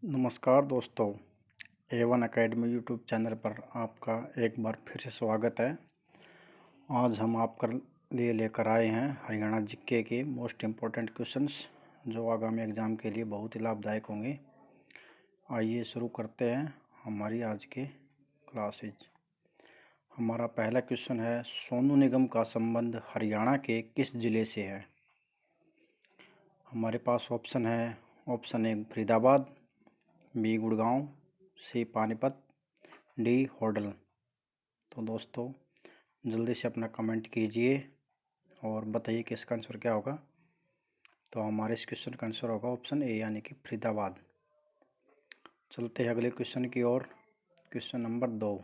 नमस्कार दोस्तों, A1 academy YouTube channel पर आपका एक बार फिर से स्वागत है। आज हम आपके लिए लेकर आए हैं हरियाणा जीके के मोस्ट इम्पोर्टेंट क्वेश्चंस जो आगामी एग्ज़ाम के लिए बहुत ही लाभदायक होंगे। आइए शुरू करते हैं हमारी आज के क्लासेज। हमारा पहला क्वेश्चन है, सोनू निगम का संबंध हरियाणा के किस ज़िले से है? हमारे पास ऑप्शन है, option A Faridabad, B Gurgaon, C Panipat, D Hodal. तो दोस्तों जल्दी से अपना कमेंट कीजिए और बताइए कि इसका आंसर क्या होगा। तो हमारे इस क्वेश्चन का आंसर होगा ऑप्शन ए यानी कि फरीदाबाद। चलते हैं अगले क्वेश्चन की ओर। Question number 2।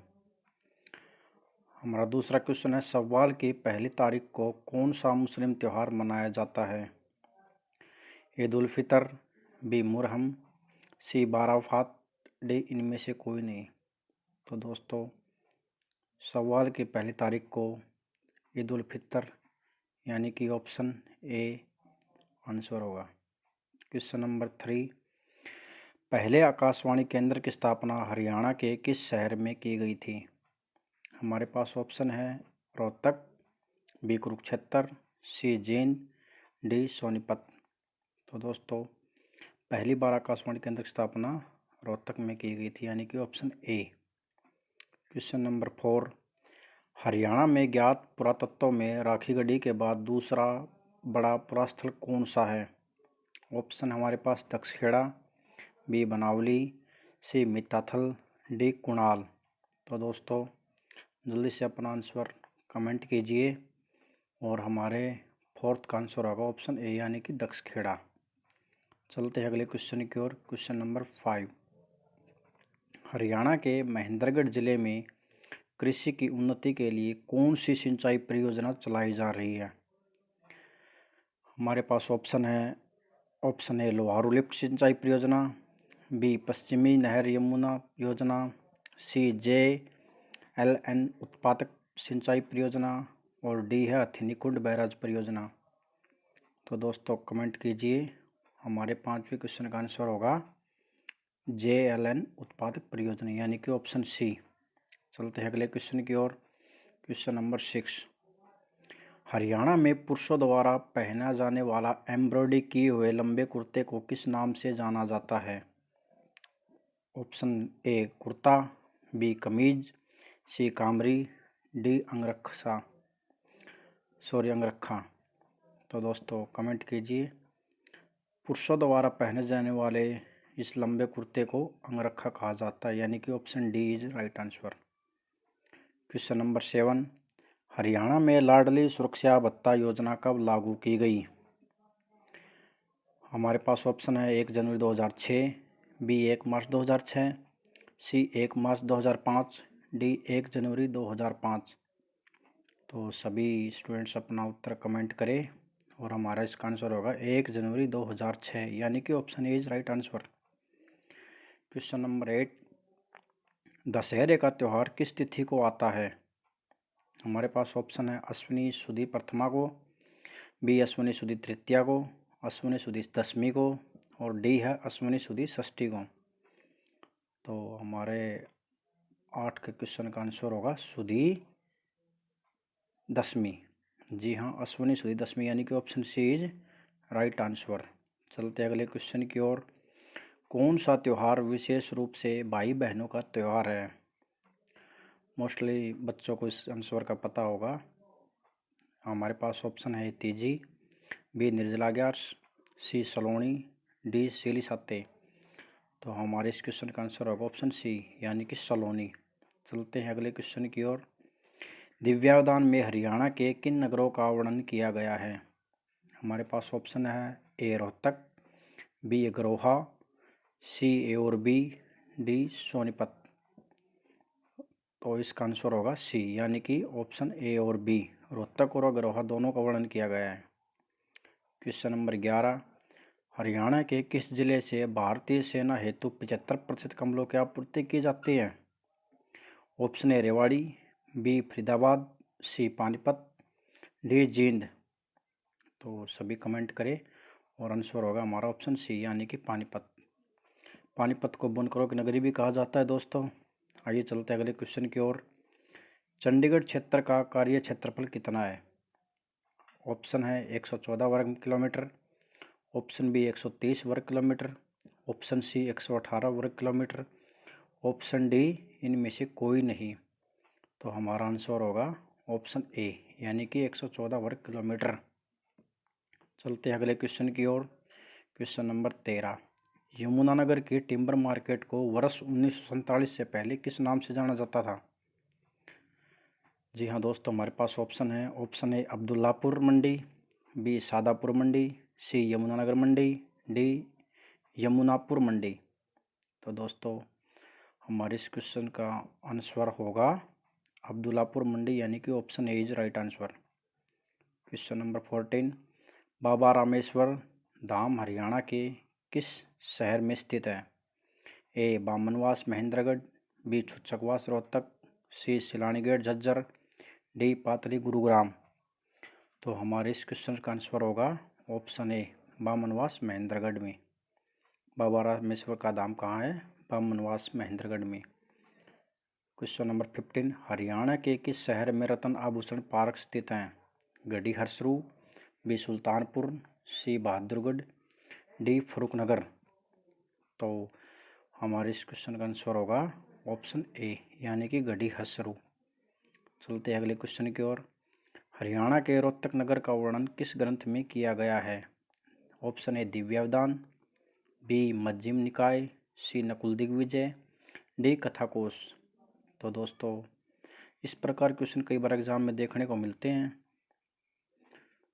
हमारा दूसरा क्वेश्चन है, शव्वाल की पहली तारीख को कौन सा मुस्लिम त्यौहार मनाया जाता है? ईद उल फितर, बी मुहर्रम, सी बाराफात, डी इनमें से कोई नहीं। तो दोस्तों शव्वाल की पहली तारीख को ईद उल फितर यानी कि ऑप्शन ए आंसर होगा। Question number 3। पहले आकाशवाणी केंद्र की स्थापना हरियाणा के किस शहर में की गई थी? हमारे पास ऑप्शन है, रोहतक, बी कुरुक्षेत्र, सी जींद, डी सोनीपत। तो दोस्तों पहली बार आकाशवाणी केंद्र की स्थापना रोहतक में की गई थी यानी कि option A. Question number 4। Haryana में ज्ञात पुरातत्व में राखीगढ़ी के बाद दूसरा बड़ा पुरास्थल कौन सा है? ऑप्शन हमारे पास दक्षखेड़ा, बी बनावली, सी मिताथल, डी कुणाल। तो दोस्तों जल्दी से अपना आंसर कमेंट कीजिए और हमारे फोर्थ का आंसर होगा ऑप्शन ए यानी कि दक्षखेड़ा। चलते हैं अगले क्वेश्चन की ओर। Question number 5। हरियाणा के महेंद्रगढ़ जिले में कृषि की उन्नति के लिए कौन सी सिंचाई परियोजना चलाई जा रही है? हमारे पास ऑप्शन है, ऑप्शन ए लोहारू लिफ्ट सिंचाई परियोजना, बी पश्चिमी नहर यमुना योजना, सी JLN उत्पादक सिंचाई परियोजना और डी है हथिनीकुंड बैराज परियोजना। तो दोस्तों कमेंट कीजिए। हमारे 5वें क्वेश्चन का आंसर होगा JLN उत्पादक परियोजना यानी कि ऑप्शन सी। चलते हैं अगले क्वेश्चन की ओर। Question number 6। हरियाणा में पुरुषों द्वारा पहना जाने वाला एम्ब्रॉयडरी किए हुए लंबे कुर्ते को किस नाम से जाना जाता है? ऑप्शन ए कुर्ता, बी कमीज, सी कामरी, डी अंगरखा। तो दोस्तों कमेंट कीजिए। पुरुषों द्वारा पहने जाने वाले इस लंबे कुर्ते को अंगरखा कहा जाता है यानी कि option D is right answer. Question number 7। Haryana में लाडली सुरक्षा भत्ता योजना कब लागू की गई? हमारे पास ऑप्शन है, 1 जनवरी 2006, बी 1 मार्च 2006, सी 1 मार्च 2005, डी 1 जनवरी 2005। तो सभी स्टूडेंट्स अपना उत्तर कमेंट करें और हमारा इसका आंसर होगा 1 जनवरी 2006 यानी कि option A is right answer. Question number 8। दशहरे का त्यौहार किस तिथि को आता है? हमारे पास ऑप्शन है, अश्विनी सुदी प्रथमा को, बी अश्विनी सुदी तृतीया को, अश्विनी सुदी दशमी को और डी है अश्विनी सुदी षष्ठी को। तो हमारे 8 के क्वेश्चन का आंसर होगा सुदी दशमी। जी हाँ, अश्विनी सुदी दशमी यानी कि option C is right answer. चलते अगले क्वेश्चन की ओर। कौन सा त्यौहार विशेष रूप से भाई बहनों का त्यौहार है? मोस्टली बच्चों को इस आंसर का पता होगा। हमारे पास ऑप्शन है तीजी, बी निर्जला ग्यारस, सी सलोनी, डी सीली साते। तो हमारे इस क्वेश्चन का आंसर होगा ऑप्शन सी यानी कि सलोनी। चलते हैं अगले क्वेश्चन की ओर। दिव्यावदान में हरियाणा के किन नगरों का वर्णन किया गया है? हमारे पास ऑप्शन है, ए रोहतक, बी अग्रोहा, सी ए और बी, डी सोनीपत। तो इसका आंसर होगा सी यानी कि ऑप्शन ए और बी, रोहतक और अग्रोहा दोनों का वर्णन किया गया है। Question number 11। हरियाणा के किस जिले से भारतीय सेना हेतु 75% कम्बलों की आपूर्ति की जाती है? Option A Rewari, B Faridabad, C Panipat, D Jind. तो सभी कमेंट करें और आंसर होगा हमारा ऑप्शन सी यानी कि पानीपत। पानीपत को बुनकरों की नगरी भी कहा जाता है दोस्तों। आइए चलते हैं अगले क्वेश्चन की ओर। चंडीगढ़ क्षेत्र का कार्य क्षेत्रफल कितना है? ऑप्शन है 114 वर्ग किलोमीटर, ऑप्शन बी 130 वर्ग किलोमीटर, ऑप्शन सी 118 वर्ग किलोमीटर, ऑप्शन डी इनमें से कोई नहीं। तो हमारा आंसर होगा ऑप्शन ए यानी कि 114 वर्ग किलोमीटर। चलते हैं अगले क्वेश्चन की ओर। Question number 13। यमुनानगर की टिम्बर मार्केट को वर्ष 1947 से पहले किस नाम से जाना जाता था? जी हाँ दोस्तों, हमारे पास ऑप्शन है। Option A Abdullapur Mandi, B Sadapur Mandi, C Yamunanagar Mandi, D Yamunapur Mandi. तो दोस्तों हमारे इस क्वेश्चन का आंसर होगा अब्दुल्लापुर मंडी यानी कि option A is right answer. Question number 14। बाबा रामेश्वर धाम हरियाणा के किस शहर में स्थित है? ए बामनवास महेंद्रगढ़, बी छुच्चकवास रोहतक, सी सिलानीगढ़ झज्जर, डी पातली गुरुग्राम। तो हमारे इस क्वेश्चन का आंसर होगा ऑप्शन ए बामनवास महेंद्रगढ़ में। बाबा रामेश्वर का धाम कहाँ है? बामनवास महेंद्रगढ़ में। Question number 15। हरियाणा के किस शहर में रतन आभूषण पार्क स्थित हैं? गढ़ी हरसरू, बी सुल्तानपुर, सी बहादुरगढ़, डी फरुखनगर। तो हमारे इस क्वेश्चन का आंसर होगा ऑप्शन ए यानी कि गढ़ी हरसरू। चलते हैं अगले क्वेश्चन की ओर। हरियाणा के रोहतक नगर का वर्णन किस ग्रंथ में किया गया है? ऑप्शन ए दिव्यावदान, बी मध्यम निकाय, सी नकुल दिग्विजय, डी कथाकोश। तो दोस्तों इस प्रकार क्वेश्चन कई बार एग्जाम में देखने को मिलते हैं।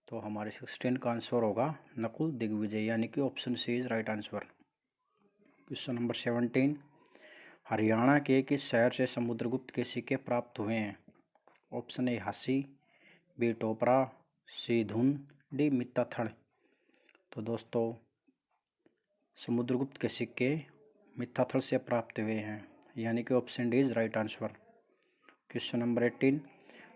तो हमारे 16 का आंसर होगा नकुल दिग्विजय यानी कि option C is right answer. Question number 17। Haryana के किस शहर से समुद्रगुप्त के सिक्के प्राप्त हुए हैं? ऑप्शन ए हासी, बी टोपरा, सी धुन, डी मित्ताथड़। तो दोस्तों समुद्रगुप्त के सिक्के मित्ताथड़ से प्राप्त हुए हैं यानी कि option D is right answer. Question number 18।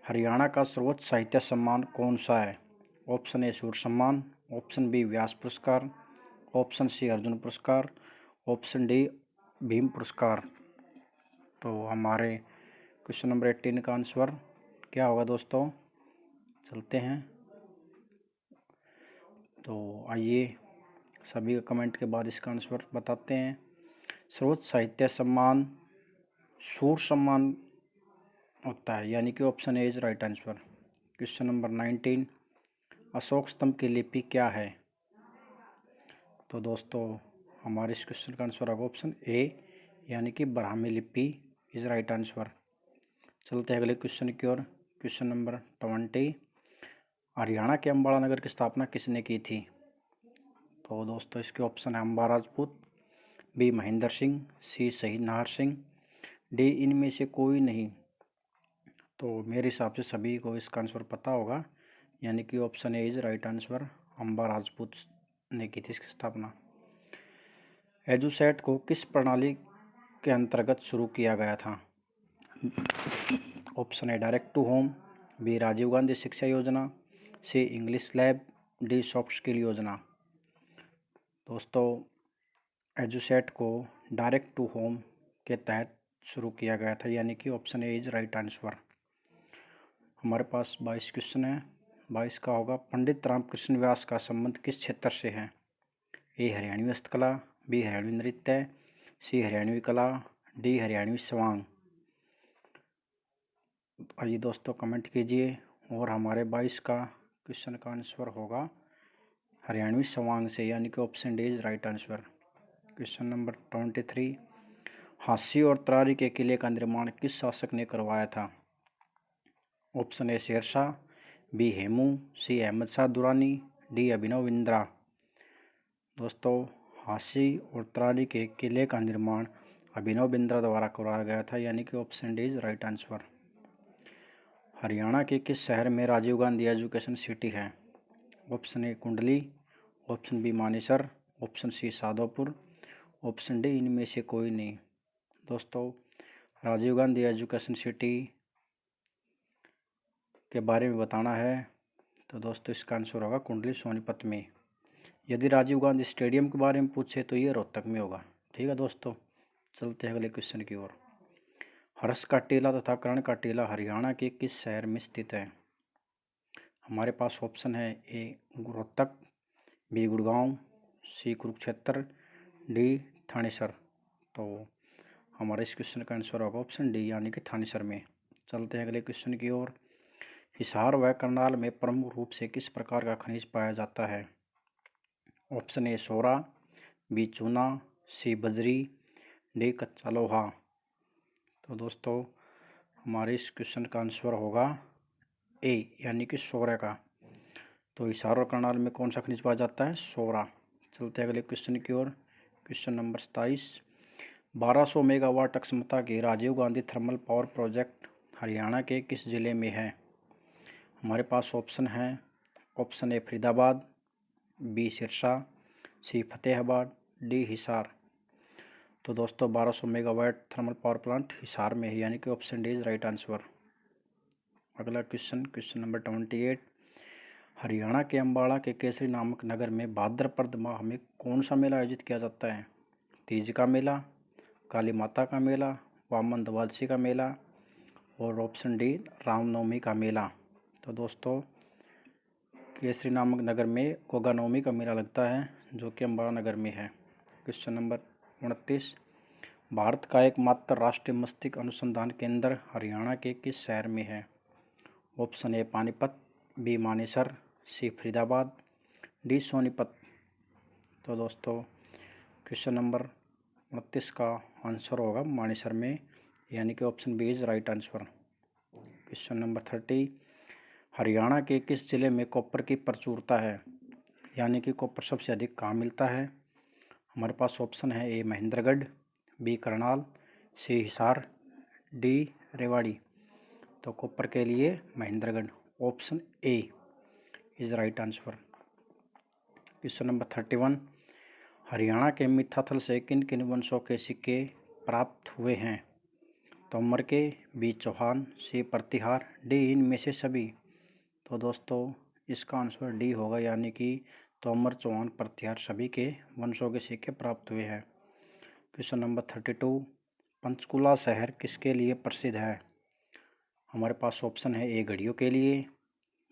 Haryana का सर्वोच्च साहित्य सम्मान कौन सा है? ऑप्शन ए सूर्य सम्मान, ऑप्शन बी व्यास पुरस्कार, ऑप्शन सी अर्जुन पुरस्कार, ऑप्शन डी भीम पुरस्कार। तो हमारे क्वेश्चन नंबर 18 का आंसर क्या होगा दोस्तों? चलते हैं। तो आइए सभी का कमेंट के बाद इसका आंसर बताते हैं। सर्वोच्च साहित्य सम्मान सूर्य सम्मान होता है यानी कि option A is right answer. Question number 19। Ashok स्तंभ की लिपि क्या है? तो दोस्तों हमारे इस क्वेश्चन का आंसर होगा ऑप्शन ए यानी कि ब्राह्मी लिपि इज राइट आंसर। चलते हैं अगले क्वेश्चन की ओर। Question number 20। हरियाणा के अम्बाला नगर की स्थापना किसने की थी? तो दोस्तों इसके ऑप्शन है अम्बा राजपूत, बी महेंद्र सिंह, सी शहीद नाहर सिंह, डी इनमें से कोई नहीं। तो मेरे हिसाब से सभी को इसका आंसर पता होगा यानी कि option A is right answer. Amba Rajput ने की थी इसकी स्थापना। एजुसेट को किस प्रणाली के अंतर्गत शुरू किया गया था? Option A direct to home, B Rajiv Gandhi Shiksha Yojana, C English lab, D soft skill Yojana. दोस्तों एजुसेट को डायरेक्ट टू होम के तहत शुरू किया गया था यानी कि option A is right answer. हमारे पास 22 क्वेश्चन है। 22 का होगा पंडित रामकृष्ण व्यास का संबंध किस क्षेत्र से है? ए हरियाणवी हस्तकला, बी हरियाणवी नृत्य, सी हरियाणवी कला, डी हरियाणवी स्वांग। आइए दोस्तों कमेंट कीजिए और हमारे 22 का क्वेश्चन का आंसर होगा हरियाणवी स्वांग से यानी कि option D is right answer. Question number 23। Hansi और तरारी के किले का निर्माण किस शासक ने करवाया था? Option A Shershah, B Hemu, C Ahmad Shah Durrani, D Abhinav Bindra. दोस्तों हांसी और तरारी के किले का निर्माण अभिनव बिंद्रा द्वारा करवाया गया था यानी कि option D is right answer. Haryana के किस शहर में राजीव गांधी एजुकेशन सिटी है? Option A Kundli, option B Manesar, option C Sadopur, option D इनमें से कोई नहीं। दोस्तों राजीव गांधी एजुकेशन सिटी के बारे में बताना है तो दोस्तों इसका आंसर होगा कुंडली सोनीपत में। यदि राजीव गांधी स्टेडियम के बारे में पूछे तो ये रोहतक में होगा। ठीक। ठीक है दोस्तों, चलते हैं अगले क्वेश्चन की ओर। हर्ष का टीला तथा कर्ण का टीला हरियाणा के किस शहर में स्थित है? हमारे पास ऑप्शन है ए रोहतक, बी गुड़गांव, सी कुरुक्षेत्र, डी थानेसर। तो हमारे इस क्वेश्चन का आंसर होगा ऑप्शन डी यानी कि थानेसर में। चलते हैं अगले क्वेश्चन की ओर। हिसार व करनाल में प्रमुख रूप से किस प्रकार का खनिज पाया जाता है? ऑप्शन ए सोरा, बी चूना, सी बजरी, डी कच्चा लोहा। तो दोस्तों हमारे इस क्वेश्चन का आंसर होगा ए यानी कि सोरा का। तो हिसार और करनाल में कौन सा खनिज पाया जाता है? सोरा। चलते हैं अगले क्वेश्चन की ओर। Question number 27। 1200 मेगावाट क्षमता के Rajiv Gandhi thermal power project Haryana के किस जिले में है? हमारे पास ऑप्शन है। Option A Faridabad, B Sirsa, C Fatehabad, D Hisar. तो दोस्तों 1200 megawatt thermal power plant Hisar में है यानी कि option D is right answer. अगला क्वेश्चन, क्वेश्चन नंबर 28। हरियाणा के अम्बाड़ा के केसरी नामक नगर में भाद्रपद माह में कौन सा मेला आयोजित किया जाता है? तीज का मेला, काली माता का मेला, वामन द्वादशी का मेला और ऑप्शन डी रामनवमी का मेला। तो दोस्तों केसरी नामक नगर में गोगा नवमी का मेला लगता है जो कि अम्बाड़ा नगर में है। Question number 29। भारत का एकमात्र राष्ट्रीय मस्तिष्क अनुसंधान केंद्र हरियाणा के किस शहर में है? Option A Panipat, B Manesar, C Faridabad, D Sonipat. तो दोस्तों क्वेश्चन नंबर 29 का आंसर होगा मानेसर में यानी कि option B is right answer. Question number 30। Haryana के किस जिले में कॉपर की प्रचुरता है यानी कि कॉपर सबसे अधिक कहाँ मिलता है? हमारे पास ऑप्शन है ए महेंद्रगढ़, बी करनाल, सी हिसार, डी रेवाड़ी। तो कॉपर के लिए Mahendragarh, option A is right answer. Question number 31। Haryana के मिठाथल से किन किन वंशों के सिक्के प्राप्त हुए हैं? तोमर के, बी चौहान, सी प्रतिहार, डी इनमें से सभी। तो दोस्तों इसका आंसर डी होगा यानी कि तोमर, चौहान, प्रतिहार सभी के वंशों के सिक्के प्राप्त हुए हैं। Question number 32। पंचकुला शहर किसके लिए प्रसिद्ध है? हमारे पास ऑप्शन है ए घड़ियों के लिए,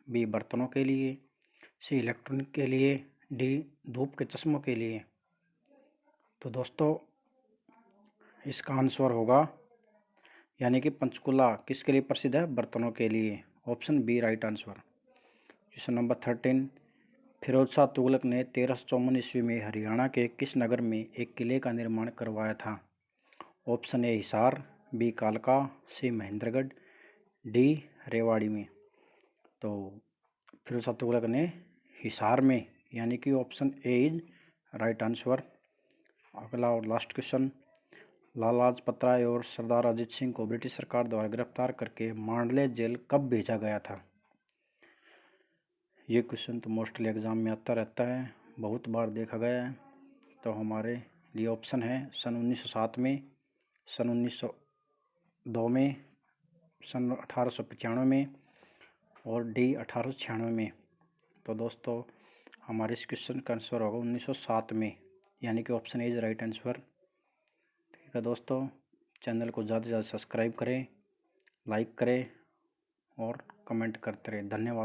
बी बर्तनों के लिए, सी इलेक्ट्रॉनिक के लिए, डी धूप के चश्मों के लिए। तो दोस्तों इसका आंसर होगा यानी कि पंचकुला किसके लिए प्रसिद्ध है? बर्तनों के लिए, option B right answer. Question number 13। Firoz Shah Tughlaq ने 1354 ईस्वी में हरियाणा के किस नगर में एक किले का निर्माण करवाया था? ऑप्शन ए हिसार, बी कालका, सी महेंद्रगढ़, डी रेवाड़ी में। तो फिरोज शाह तुगलक ने हिसार में यानी कि option A is right answer. अगला और लास्ट क्वेश्चन। लाला लाजपत राय और सरदार अजीत सिंह को ब्रिटिश सरकार द्वारा गिरफ्तार करके मांडले जेल कब भेजा गया था? ये क्वेश्चन तो मोस्टली एग्ज़ाम में आता रहता है, बहुत बार देखा गया है। तो हमारे लिए ऑप्शन है सन 1907 में, सन 1902 में, सन 1895 में और डी 1896 में। तो दोस्तों हमारे इस क्वेश्चन का आंसर होगा 1907 में यानी कि option A is right answer. ठीक है दोस्तों, चैनल को ज़्यादा से ज़्यादा सब्सक्राइब करें, लाइक करें और कमेंट करते रहें। धन्यवाद।